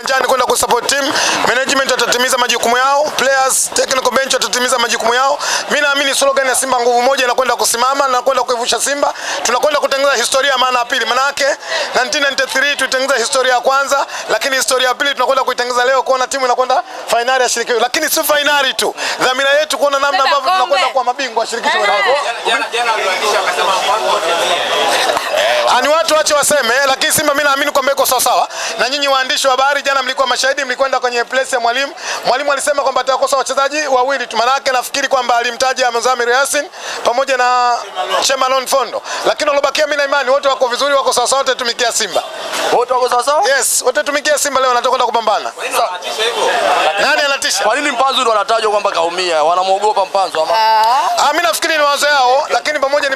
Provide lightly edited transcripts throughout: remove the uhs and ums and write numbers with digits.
Jana kwenda kusupport team, management watatimiza majukumu yao, players, technical bench watatimiza majukumu yao. Mimi naamini slogan ya Simba nguvu moja inakwenda kusimama na kwenda kuivusha Simba. Tunakwenda kutengeneza historia maana ya pili. Maana yake 1993 tutengeneza historia ya kwanza, lakini historia ya pili tunakwenda kuitengeneza leo kuona timu inakwenda finali ya shirikisho. Lakini si finali tu. Dhamira yetu kuona namna ambavyo tunakwenda kuwa mabingwa wa shirikisho. Jana aliwatisha akasema Ani watu wache waseme, lakini Simba mimi naamini kwamba iko sawa sawa. Na nyinyi waandishi wa habari jana mlikuwa mashahidi, mlikwenda kwenye place ya mwalimu. Mwalimu alisema kwamba atakosa wachezaji wawili tu. Maana yake nafikiri kwamba alimtaja Mzamiru Yasin pamoja na Shemalon Fondo. Lakini walobakia mimi na imani wote wako vizuri, wako sawa sawa, wote tumikia Simba. Wote wako sawa sawa? Yes, wote tumikia Simba leo wanatoka kupambana. Nani anatisha? Kwa nini Mpanzu ndio anatajwa kwamba kaumia? Wanamuogopa Mpanzu ama? Mimi nafikiri ni wazo yao, lakini pamoja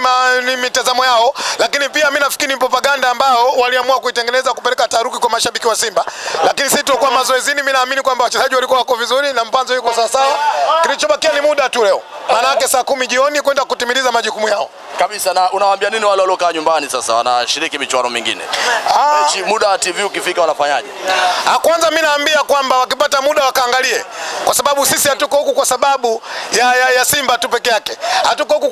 ni mitazamo yao, lakini pia mimi nafikiri ni propaganda ambao waliamua kuitengeneza kupeleka taharuki kwa mashabiki wa Simba. Lakini sisi tulikuwa mazoezini, mimi naamini kwamba wachezaji walikuwa wako vizuri na Mpanzu yuko sawa sawa. Kilichobakia ni muda tu leo. Maana yake saa 10 jioni kwenda kutimiliza majukumu yao. Kabisa. Na unawaambia nini wale waliokaa nyumbani sasa wanashiriki michuano mingine? Mechi muda wa TV ukifika wanafanyaje? Kwanza mimi naambia kwamba wakipata muda wakaangalie. Kwa sababu sisi hatuko huku kwa sababu ya Simba tu peke yake. Hatuko huku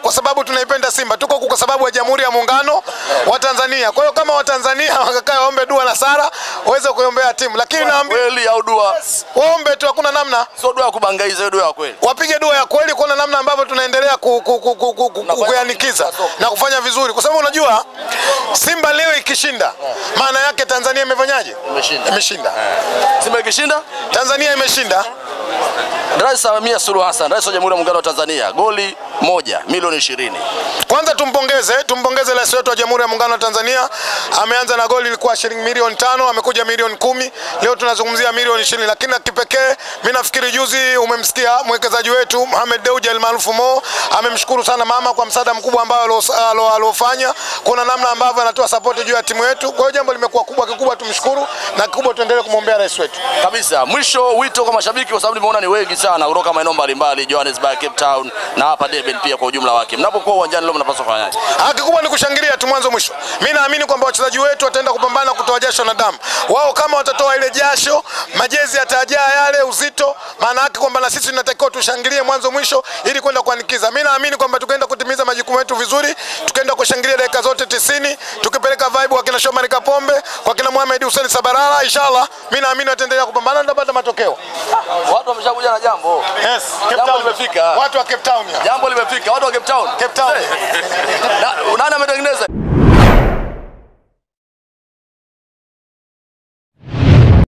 kwa sababu tunaipenda Simba. Tuko huku kwa sababu ya Jamhuri ya Muungano wa Tanzania. Kwa hiyo kama Watanzania wakakaa waombe dua na sara waweze kuiombea timu. Lakini naambia kweli au dua? Waombe tu, hakuna namna. Sio dua ya kubangaiza, dua ya kweli. Wapige dua ya kweli kuona namna ambavyo tunaendelea kuyanikiza na kufanya vizuri. Kwa sababu unajua Simba leo ikishinda maana yake Tanzania imefanyaje? Imeshinda. Simba ikishinda Tanzania imeshinda. Rais Samia Suluhu Hassan, Rais wa Jamhuri ya Muungano wa Tanzania, goli 1 milioni 20. Kwanza tumpongeze rais wetu wa Jamhuri ya Muungano wa Tanzania. Ameanza na goli ilikuwa shilingi milioni 5, amekuja milioni 10. Leo tunazungumzia milioni 20. Lakini kipekee mimi nafikiri juzi umemsikia mwekezaji wetu Mohamed Dewji almaarufu Mo, amemshukuru sana mama kwa msaada mkubwa ambao alofanya. Kuna namna ambavyo anatoa support juu ya timu yetu. Kwa hiyo jambo limekuwa kikubwa tumshukuru na kikubwa tuendelee kumwombea rais wetu. Kabisa. Mwisho wito kwa mashabiki kwa sababu nimeona ni wengi sana kutoka maeneo mbalimbali, Johannesburg, Cape Town na hapa Durban pia kwa ujumla wake. Mnapokuwa uwanjani leo mnapaswa kufanyaje? Kikubwa ni kushangilia tu mwanzo mwisho. Mimi naamini kwamba wachezaji wetu wataenda kupambana kutoa jasho na damu. Wao kama watatoa ile jasho, majezi yatajaa yale uzito, maana yake kwamba na sisi tunatakiwa tushangilie mwanzo mwisho ili kwenda kuanikiza. Mimi naamini kwamba tukaenda kutimiza majukumu yetu vizuri, tukaenda kushangilia dakika zote 90, tukipeleka vibe kwa kina Shomari Kapombe, kwa kina Mohamed Hussein Sabarala, inshallah mimi naamini wataendelea kupambana na tutapata matokeo. Watu wameshakuja na jambo. Yes, jambo limefika. Watu wa Cape Town. Jambo limefika. Watu wa Cape Town. Cape Town. Nani ametengeneza?